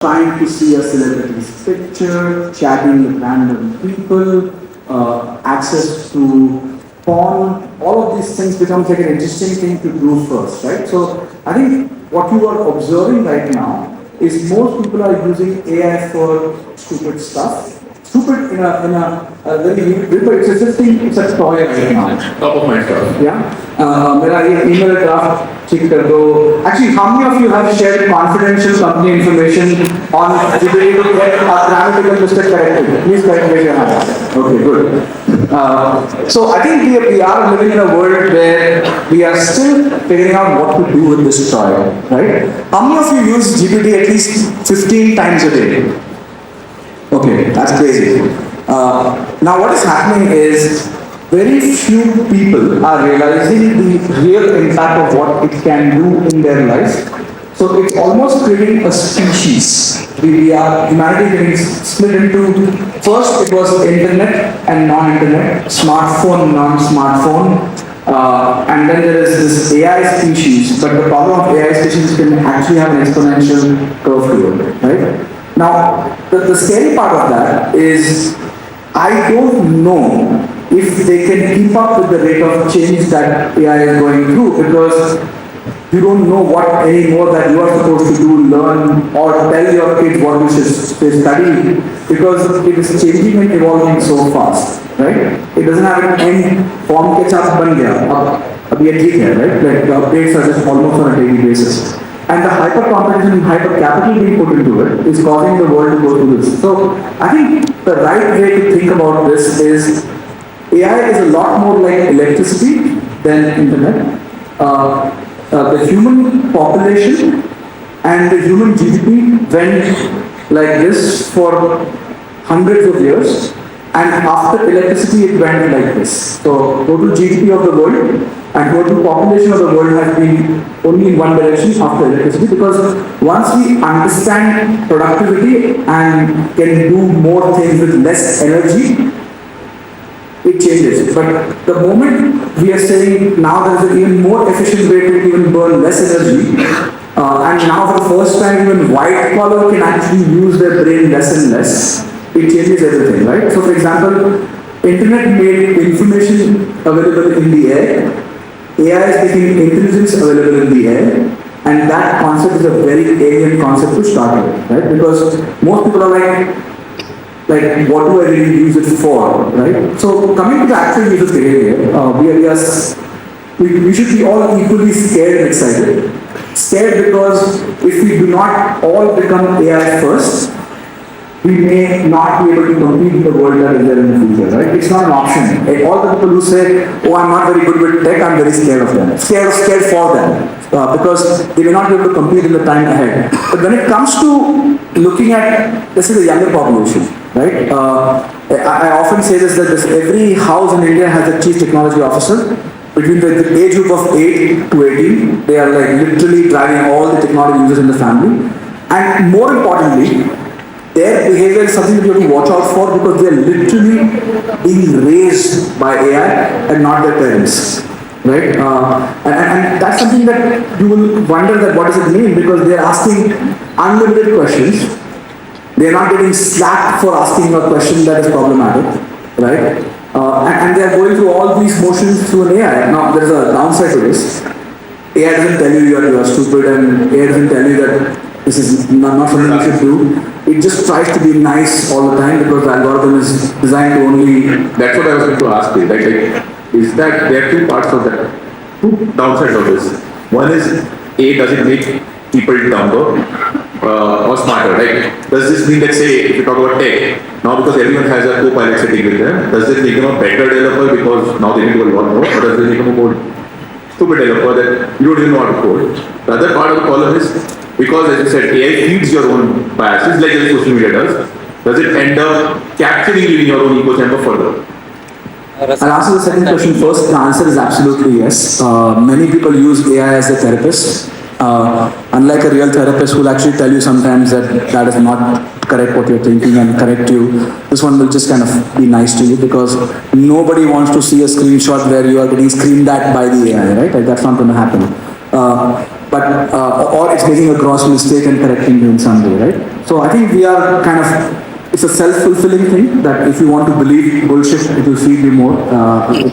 trying to see a celebrity's picture, chatting with random people, access to porn, all of these things becomes like an interesting thing to do first, right? So I think what you are observing right now is most people are using AI for stupid stuff. Stupid in a very unique way, but it's a thing, it's a toy right now. Top of my stuff. Yeah. मेरा ये email draft check कर दो. Actually, how many of you have shared confidential company information on GPT to get a grammatical mistake corrected? Please correct your hand. Okay, good. So I think we are living in a world where we are still figuring out what to do with this toy, right? How many of you use GPT at least 15 times a day? Okay, that's crazy. Now what is happening is very few people are realizing the real impact of what it can do in their life. So it's almost creating a species. Humanity getting split into, first it was internet and non-internet, smartphone, non-smartphone, and then there is this AI species, but the problem of AI species can actually have an exponential curve to it, right? Now, the scary part of that is, I don't know if they can keep up with the rate of change that AI is going through, because you don't know what anymore that you are supposed to do, learn, or tell your kids what you should study, because it is changing and evolving so fast, right? It doesn't have an end. Form ke sath ban gaya, ab ye theek hai, right? Like the updates are just almost on a daily basis. And the hyper-competition and hyper-capital being put into it is causing the world to go through this. So I think the right way to think about this is AI is a lot more like electricity than internet. The human population and the human GDP went like this for hundreds of years, and after electricity it went like this. So total GDP of the world and total population of the world has been only in one direction after electricity, because once we understand productivity and can do more things with less energy, it changes. But the moment we are saying now there is an even more efficient way to even burn less energy, and now for the first time even white collar can actually use their brain less and less, it changes everything, right? So for example, internet made information available in the air, AI is making intelligence available in the air, and that concept is a very alien concept to start with, right? Because most people are like what do I really use it for, right? So coming to the actual user behavior, we should be all equally scared and excited. Scared because if we do not all become AI first, we may not be able to compete in the world that is there in the future, right? It's not an option. All the people who say, oh, I'm not very good with tech, I'm very scared of them. Scared for them. Because they may not be able to compete in the time ahead. But when it comes to looking at, this is the younger population, right? I often say this, that every house in India has a chief technology officer. Between the age group of 8 to 18, they are like literally driving all the technology users in the family. And more importantly, their behavior is something that you have to watch out for, because they are literally being raised by AI and not their parents, right? And that's something that you will wonder that what does it mean, because they are asking unlimited questions. They are not getting slapped for asking a question that is problematic, right? And they are going through all these motions through an AI. Now there is a downside to this. AI doesn't tell you you are stupid, and AI doesn't tell you that this is not something you should do. It just tries to be nice all the time, because the algorithm is designed to only... That's what I was going to ask you. Like, is that there are two parts of that, two downsides of this. One is, A, does it make people dumber or smarter? Like, does this mean that, say, if you talk about tech, now because everyone has a co-pilot sitting with them, does this make them a better developer because now they can do a lot more, or does this make them a more stupid developer that you don't even know how to code? The other part of the problem is, because as you said, AI feeds your own biases, like social media does it end up capturing you in your own echo chamber further? I'll answer the second question first. The answer is absolutely yes. Many people use AI as a therapist. Unlike a real therapist who will actually tell you sometimes that is not correct what you're thinking and correct you, this one will just kind of be nice to you, because nobody wants to see a screenshot where you are getting screamed at by the AI, right? Like, that's not going to happen. Or it's making a gross mistake and correcting you in some way, right? So I think we are kind of, it's a self-fulfilling thing that if you want to believe bullshit, it will feed you more.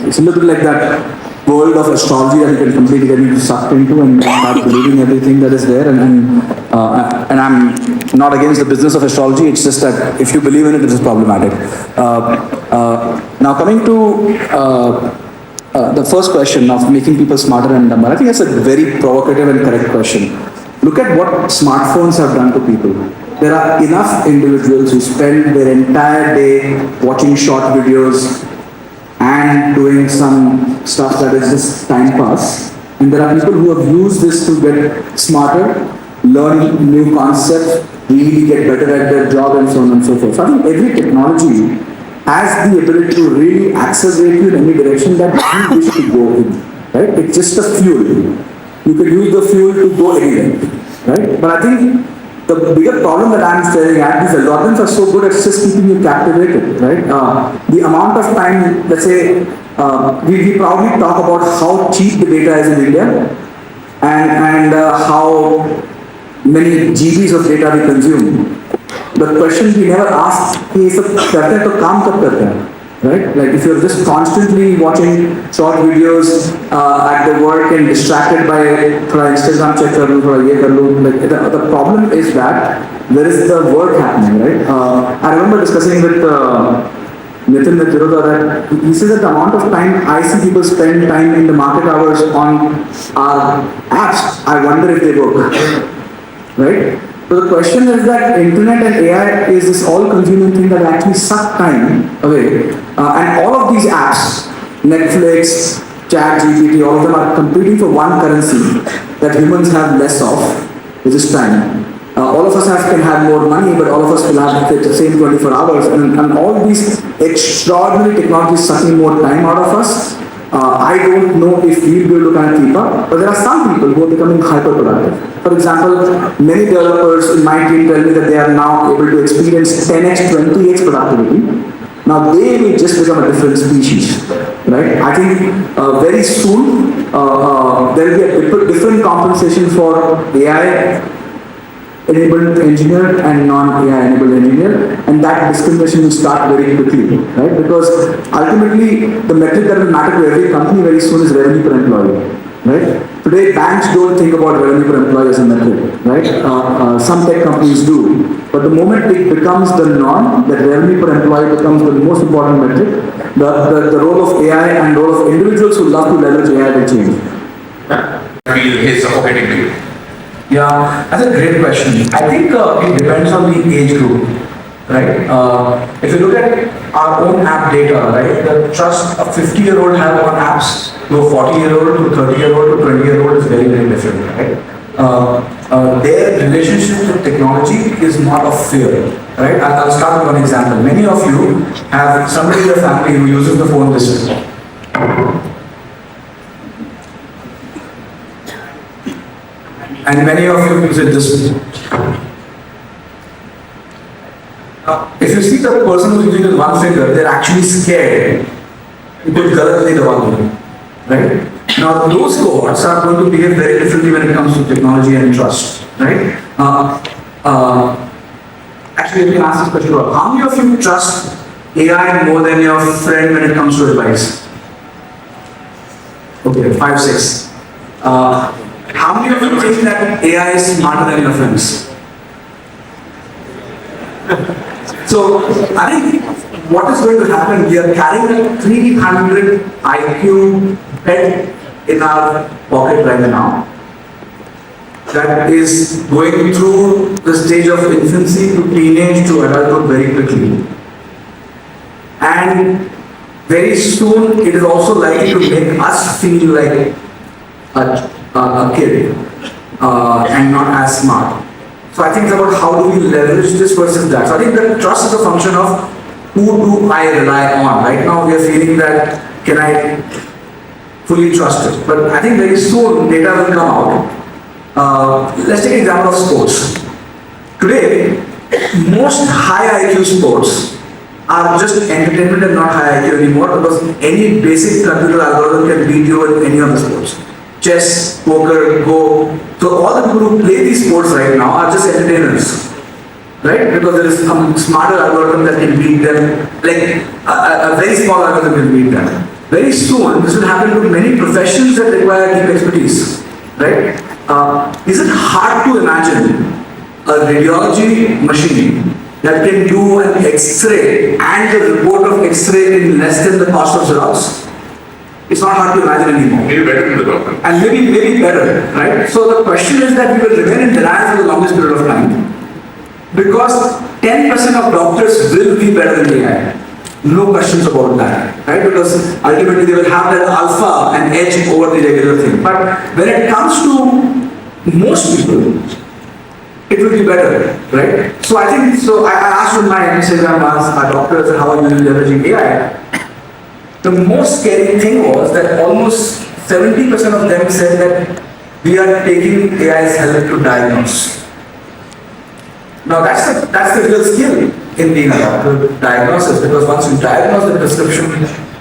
It's a little bit like that world of astrology that you can completely get into sucked into and start believing everything that is there. And I'm not against the business of astrology. It's just that if you believe in it, it is problematic. Now coming to the first question of making people smarter and dumber, I think that's a very provocative and correct question. Look at what smartphones have done to people. There are enough individuals who spend their entire day watching short videos and doing some stuff that is just time pass. And there are people who have used this to get smarter, learn new concepts, really get better at their job and so on and so forth. So I think every technology has the ability to really accelerate you in any direction that you wish to go in. Right? It's just a fuel. You can use the fuel to go anywhere. Right? But I think the bigger problem that I'm staring at, these algorithms are so good at just keeping you captivated, right? The amount of time, let's say, we probably talk about how cheap the data is in India and how many GBs of data we consume. The question we never ask is, करते हैं तो काम कब करते हैं? Right? Like if you're just constantly watching short videos at the work and distracted by थोड़ा Instagram check कर लूँ, थोड़ा ये कर लूँ, like the problem is that there is the work happening, right? I remember discussing with Nitin Mithiroda that he says that the amount of time I see people spend time in the market hours on our apps, I wonder if they work, right? So the question is that internet and AI is this all-consuming thing that actually suck time away. And all of these apps, Netflix, ChatGPT, all of them are competing for one currency that humans have less of, which is time. All of us can have more money, but all of us will have the same 24 hours. And all these extraordinary technologies sucking more time out of us. I don't know if we'll be able to kind of keep up, but there are some people who are becoming hyper-productive. For example, many developers in my team tell me that they are now able to experience 10x, 20x productivity. Now they will just become a different species, right? I think very soon there will be a different compensation for AI enabled engineer and non-AI enabled engineer, and that discrimination will start very quickly, right? Because ultimately, the metric that will matter to every company very soon is revenue per employee, right? Today, banks don't think about revenue per employee as a metric, right? Some tech companies do, but the moment it becomes the norm, that revenue per employee becomes the most important metric, the role of AI and role of individuals who love to leverage AI will change. Feel is suffocating to you. Yeah, that's a great question. I think it depends on the age group, right? If you look at our own app data, right, the trust a 50-year-old have on apps to a 40-year-old, to a 30-year-old, to a 20-year-old is very, very different, right? Their relationship with technology is not of fear, right? I'll start with one example. Many of you have somebody in your family who uses the phone this way. And many of you use it this way. If you see the person who's using it with one finger, they're actually scared. You could galatly the one, right? Now those cohorts are going to behave very differently when it comes to technology and trust, right? Actually, let me ask this question: how many of you trust AI more than your friend when it comes to advice? Okay, 5, 6. How many of you think that AI is smarter than your friends? So, I think what is going to happen, we are carrying a 300 IQ pet in our pocket right now that is going through the stage of infancy to teenage to adulthood very quickly. And very soon it is also likely to make us feel like a kid and not as smart. So I think it's about how do we leverage this versus that. So I think the trust is a function of who do I rely on. Right now we are feeling that can I fully trust it. But I think very soon data will come out. Let's take an example of sports. Today, most high IQ sports are just entertainment and not high IQ anymore because any basic computer algorithm can beat you in any of the sports. Chess, poker, Go. So all the people who play these sports right now are just entertainers. right? Because there is some smarter algorithm that can beat them, like a very small algorithm will beat them. Very soon, this will happen to many professions that require deep expertise, right? Is it hard to imagine a radiology machine that can do an X-ray and the report of X-ray in less than the cost of Xerox? It's not hard to imagine anymore. Maybe better than the doctor. And maybe better, right? So the question is that we will remain in denial for the longest period of time because 10% of doctors will be better than AI. No questions about that, right? Because ultimately they will have that alpha and edge over the regular thing. But when it comes to most people, it will be better, right? So I think, I asked in my MSc exam once, our doctors, how are you leveraging AI? The most scary thing was that almost 70% of them said that we are taking AI's help to diagnose. Now that's the real skill in being a doctor, diagnosis, because once you diagnose, the prescription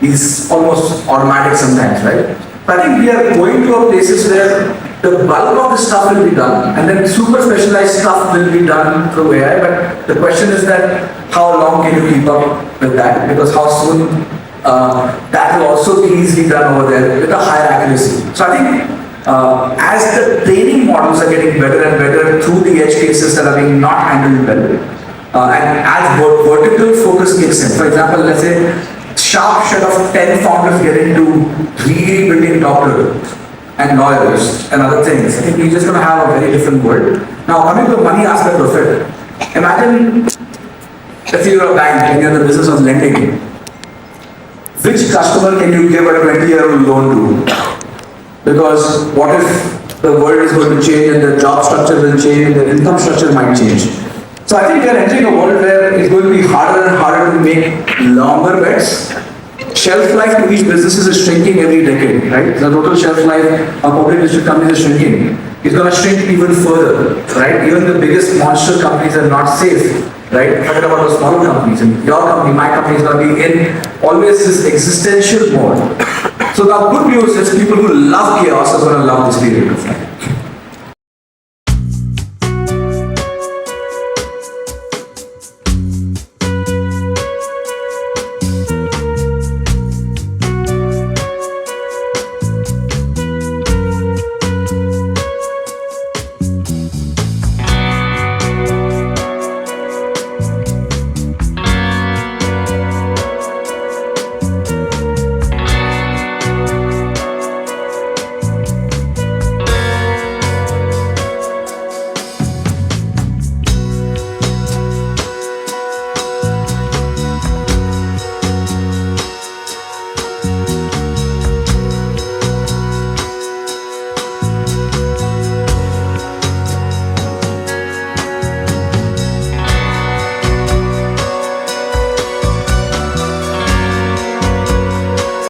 is almost automatic sometimes, right? But I think we are going to places where the bulk of the stuff will be done, and then super specialized stuff will be done through AI. But the question is that how long can you keep up with that? Because how soon that will also be easily done over there with a higher accuracy. So I think as the training models are getting better and better through the edge cases that are being not handled well, and as vertical focus kicks in, for example, let's say sharp set of 10 founders get into really building doctors and lawyers and other things, I think we're just going to have a very different world. Now coming to the money aspect of it, imagine if you're a bank and you're in the business of lending, which customer can you give a 20-year-old loan to? Because what if the world is going to change and the job structure will change and the income structure might change? So I think we are entering a world where it's going to be harder and harder to make longer bets. Shelf life to each business is shrinking every decade, right? The total shelf life of public listed companies is shrinking. It's going to shrink even further, right? Even the biggest monster companies are not safe. Right? Forget about the smaller companies. And your company, my company is going to be in always this existential mode. So the good news is people who love chaos are going to love this period of time.